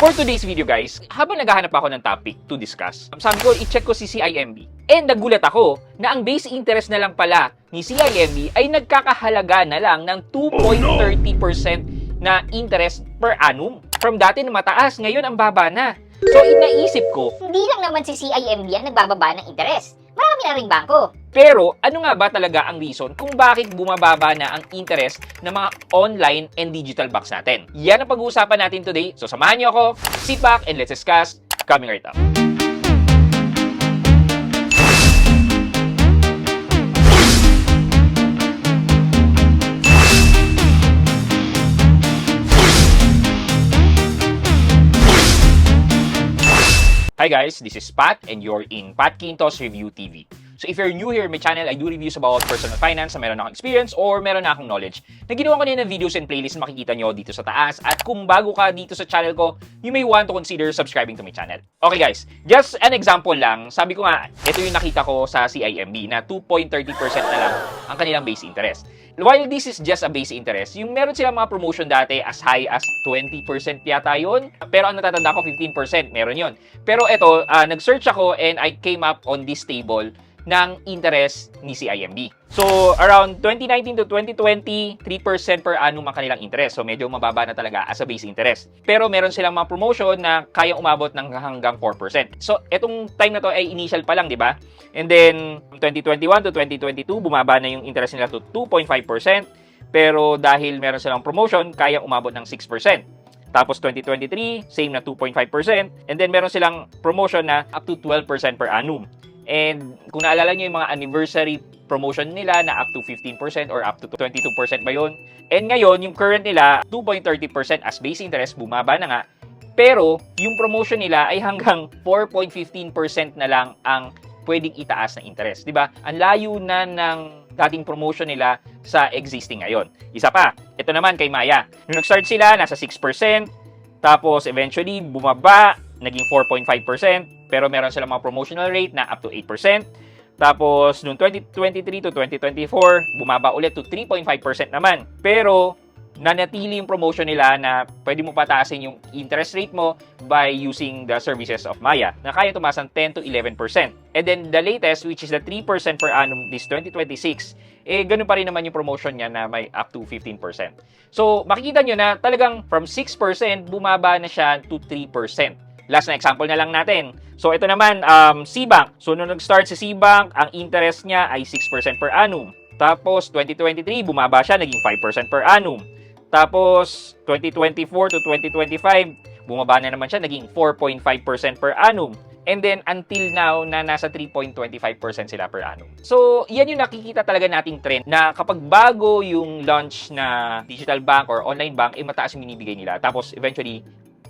For today's video guys, habang naghahanap ako ng topic to discuss, sabi ko, i-check ko si CIMB. And nagulat ako na ang base interest na lang pala ni CIMB ay nagkakahalaga na lang ng 2.30% na interest per annum. From dati na mataas, ngayon ang baba na. So inaisip ko, Hindi lang naman si CIMB ang nagbababa ng interes. Marami na ring bangko. pero ano nga ba talaga ang reason kung bakit bumababa na ang interest ng mga online and digital banks natin? Yan ang pag-uusapan natin today. So samahan niyo ako, sit back and let's discuss coming right up. Hi guys, this is Pat and you're in Pat Quintos Review TV. So if you're new here in my channel, I do reviews about personal finance na meron akong experience or meron na akong knowledge na ginawa ko na videos and playlists na makikita nyo dito sa taas. At kung bago ka dito sa channel ko, you may want to consider subscribing to my channel. Okay guys, just an example lang. Sabi ko nga, ito yung nakita ko sa CIMB na 2.30% na lang ang kanilang base interest. While this is just a base interest, yung meron silang mga promotion dati as high as 20% yata yun. Pero ang natatanda ko, 15%. Meron yun. Pero ito, nag-search ako and I came up on this table ng interest ni CIMB. So, around 2019 to 2020, 3% per annum ang kanilang interest. So, medyo mababa na talaga as a base interest. Pero meron silang mga promotion na kayang umabot ng hanggang 4%. So, etong time na to ay initial pa lang, di ba? And then, 2021 to 2022, bumaba na yung interest nila to 2.5%. Pero dahil meron silang promotion, kayang umabot ng 6%. Tapos 2023, same na 2.5%. And then meron silang promotion na up to 12% per annum. And kung naalala nyo yung mga anniversary promotion nila na up to 15% or up to 22% ba yun? And ngayon, yung current nila, 2.30% as base interest, bumaba na nga. Pero yung promotion nila ay hanggang 4.15% na lang ang pwedeng itaas na interest. Diba? Ang layo na ng dating promotion nila sa existing ngayon. Isa pa, ito naman kay Maya. Nung nag-start sila, nasa 6%. Tapos eventually, bumaba, naging 4.5%. Pero meron silang mga promotional rate na up to 8%. Tapos, noong 2023 to 2024, bumaba ulit to 3.5% naman. Pero, nanatili yung promotion nila na pwede mo pataasin yung interest rate mo by using the services of Maya na kaya tumaas ng 10 to 11%. And then, the latest, which is the 3% per annum this 2026, ganun pa rin naman yung promotion niya na may up to 15%. So, makikita nyo na talagang from 6%, bumaba na siya to 3%. Last na example na lang natin. So, ito naman, C-Bank. So, nung nag-start si C-Bank, ang interest niya ay 6% per annum. Tapos, 2023, bumaba siya, naging 5% per annum. Tapos, 2024 to 2025, bumaba na naman siya, naging 4.5% per annum. And then, until now, na nasa 3.25% sila per annum. So, yan yung nakikita talaga nating trend na kapag bago yung launch na digital bank or online bank, mataas yung binibigay nila. Tapos, eventually,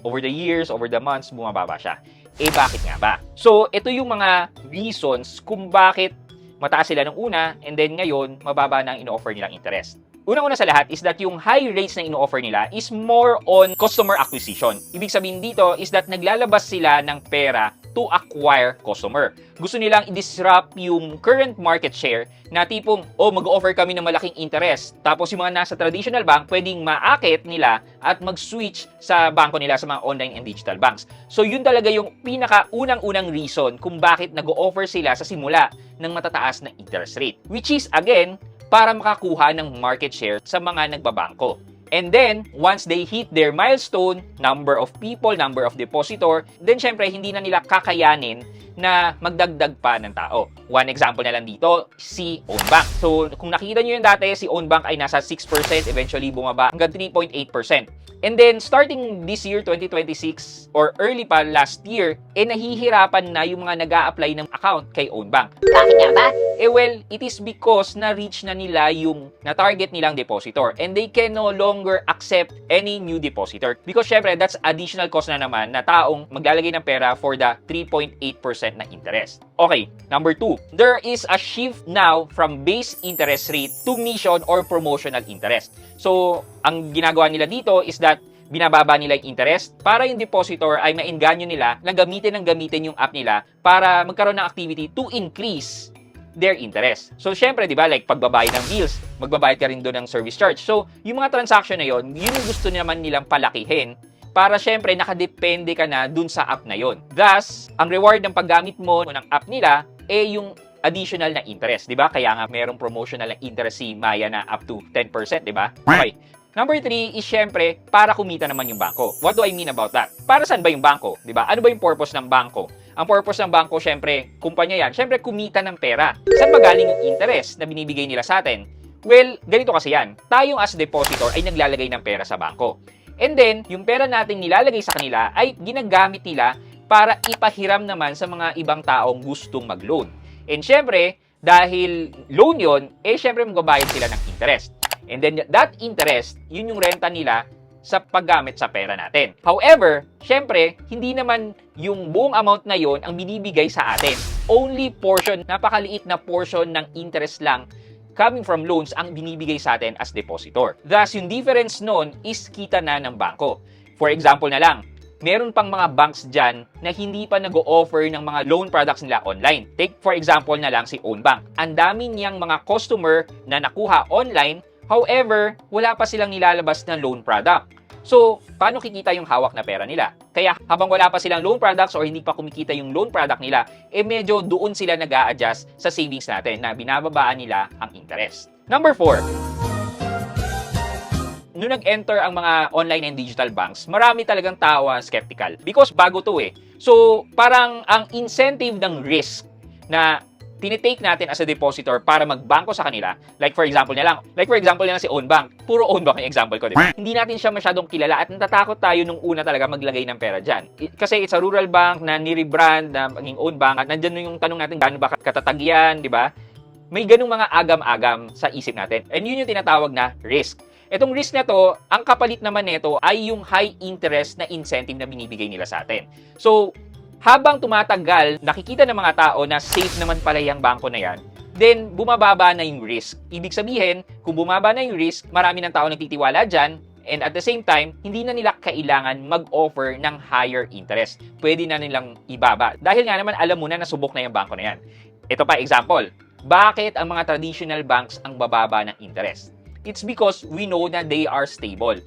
over the years, over the months, bumababa siya. Bakit nga ba? So, ito yung mga reasons kung bakit mataas sila nung una and then ngayon, mababa na ang ino-offer nilang interest. Unang-una sa lahat is that yung high rates na ino-offer nila is more on customer acquisition. Ibig sabihin dito is that naglalabas sila ng pera to acquire customer. Gusto nilang i-disrupt yung current market share na tipong, mag-offer kami ng malaking interest. Tapos yung mga nasa traditional bank, pwedeng maakit nila at mag-switch sa banko nila sa mga online and digital banks. So yun talaga yung pinaka-unang-unang reason kung bakit nag-offer sila sa simula ng matataas na interest rate. Which is, again, para makakuha ng market share sa mga nagbabangko. And then, once they hit their milestone, number of people, number of depositor, then syempre, hindi na nila kakayanin na magdagdag pa ng tao. One example na lang dito, si Ownbank. So, kung nakita nyo yung dati, si Ownbank ay nasa 6%, eventually bumaba hanggang 3.8%. And then, starting this year, 2026, or early pa last year, nahihirapan na yung mga nag-a-apply ng account kay Ownbank. Bakit nga ba? Well, it is because na-reach na nila yung na-target nilang depositor and they can no longer accept any new depositor. Because syempre, that's additional cost na naman na taong maglalagay ng pera for the 3.8% na interest. Okay, number 2. There is a shift now from base interest rate to mission or promotional interest. So, ang ginagawa nila dito is that binababa nila yung interest para yung depositor ay mainganyo nila na gamitin yung app nila para magkaroon ng activity to increase their interest. So, syempre, di ba, like pagbabayad ng bills, magbabayad ka rin doon ng service charge. So, yung mga transaction na yon, yun yung gusto naman nilang palakihin para syempre nakadepende ka na dun sa app na yon. Thus, ang reward ng paggamit mo ng app nila yung additional na interest, di ba? Kaya nga merong promotional na interest si Maya na up to 10%, di ba? Okay. Number 3 is syempre para kumita naman yung bangko. What do I mean about that? Para saan ba yung bangko? Di ba? Ano ba yung purpose ng bangko? Ang purpose ng bangko, syempre, kumpanya yan, syempre kumita ng pera. Saan magaling yung interest na binibigay nila sa atin? Well, ganito kasi yan. Tayong as depositor ay naglalagay ng pera sa bangko. And then, yung pera natin nilalagay sa kanila ay ginagamit nila para ipahiram naman sa mga ibang taong gustong mag-loan. And syempre, dahil loan yon, syempre magbabayad sila ng interest. And then that interest, yun yung renta nila sa paggamit sa pera natin. However, syempre, hindi naman yung buong amount na yon ang binibigay sa atin. Only portion, napakaliit na portion ng interest lang coming from loans ang binibigay sa atin as depositor. Thus, yung difference nun is kita na ng bangko. For example na lang, meron pang mga banks dyan na hindi pa nag-o-offer ng mga loan products nila online. Take for example na lang si Ownbank. Ang dami niyang mga customer na nakuha online, however, wala pa silang nilalabas na loan product. So, paano kikita yung hawak na pera nila? Kaya habang wala pa silang loan products or hindi pa kumikita yung loan product nila, medyo doon sila nag-a-adjust sa savings natin na binababaan nila ang interest. Number 4. Nung nag-enter ang mga online and digital banks, marami talagang tao skeptical because bago to So, parang ang incentive ng risk na tinitake natin as a depositor para magbangko sa kanila, like for example na lang si Ownbank. Puro Ownbank yung example ko, di ba? Hindi natin siya masyadong kilala at natatakot tayo nung una talaga maglagay ng pera dyan. Kasi it's a rural bank na ni-rebrand na maging Ownbank at nandyan yung tanong natin, gaano ba katatag yan, di ba? May ganung mga agam-agam sa isip natin. And yun yung tinatawag na risk. Etong risk na to, ang kapalit naman nito ay yung high interest na incentive na binibigay nila sa atin. So, habang tumatagal, nakikita ng mga tao na safe naman pala yung bangko na yan, then bumababa na yung risk. Ibig sabihin, kung bumaba na yung risk, marami ng tao nagtitiwala dyan, and at the same time, hindi na nila kailangan mag-offer ng higher interest. Pwede na nilang ibaba. Dahil nga naman alam mo na nasubok na yung bangko na yan. Ito pa example, bakit ang mga traditional banks ang bababa ng interest? It's because we know na they are stable.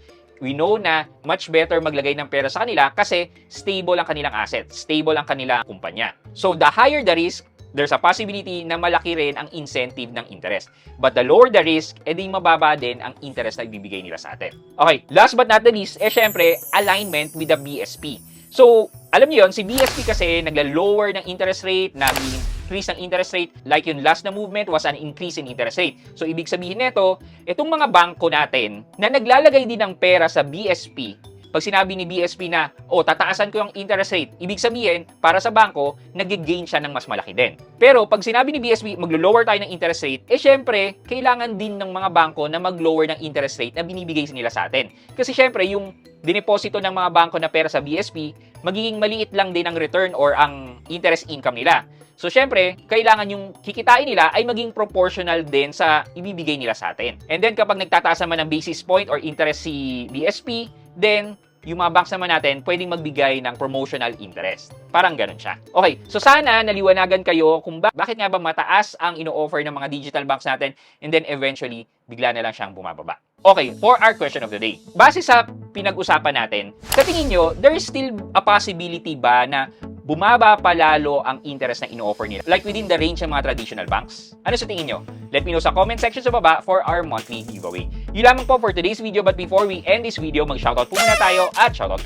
We know na much better maglagay ng pera sa kanila kasi stable ang kanilang assets, stable ang kanilang kumpanya. So, the higher the risk, there's a possibility na malaki rin ang incentive ng interest. But the lower the risk, edi mababa din ang interest na ibibigay nila sa atin. Okay, last but not the least, syempre, alignment with the BSP. So, alam niyo yun, si BSP kasi nagla-lower ng interest rate, nag-increase ng interest rate, like yung last na movement was an increase in interest rate. So, ibig sabihin nito, itong mga bangko natin na naglalagay din ng pera sa BSP, pag sinabi ni BSP na, tataasan ko yung interest rate, ibig sabihin, para sa bangko, nag-gain siya ng mas malaki din. Pero, pag sinabi ni BSP, maglo-lower tayo ng interest rate, syempre, kailangan din ng mga bangko na mag-lower ng interest rate na binibigay nila sa atin. Kasi syempre, yung dineposito ng mga bangko na pera sa BSP, magiging maliit lang din ang return or ang interest income nila. So, syempre, kailangan yung kikitain nila ay maging proportional din sa ibibigay nila sa atin. And then, kapag nagtataas naman ng basis point or interest si BSP, then, yung mga banks naman natin, pwedeng magbigay ng promotional interest. Parang ganun siya. Okay, so sana naliwanagan kayo kung bakit nga ba mataas ang ino-offer ng mga digital banks natin and then eventually, bigla na lang siyang bumababa. Okay, for our question of the day. Base sa pinag-usapan natin, sa tingin nyo, there is still a possibility ba na bumaba pa lalo ang interest na ino-offer nila? Like within the range ng mga traditional banks? Ano sa tingin nyo? Let me know sa comment section sa baba for our monthly giveaway. Yun lamang po for today's video, but before we end this video, mag-shoutout po muna tayo at shoutout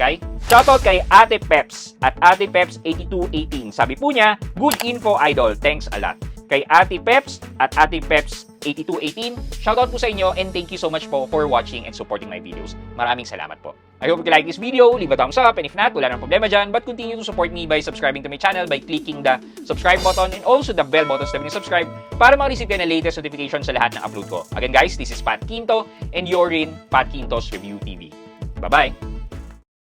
kay Ate Peps at Ate Peps 8218. Sabi po niya, good info idol, thanks a lot. Kay Ate Peps at Ate Peps 8218, shoutout po sa inyo and thank you so much po for watching and supporting my videos. Maraming salamat po. I hope you like this video, leave a thumbs up, and if not, wala nang problema dyan, but continue to support me by subscribing to my channel by clicking the subscribe button and also the bell button to subscribe para ma-receive ka ng latest notification sa lahat ng upload ko. Again guys, this is Pat Quinto and you're in Pat Quinto's Review TV. Bye-bye!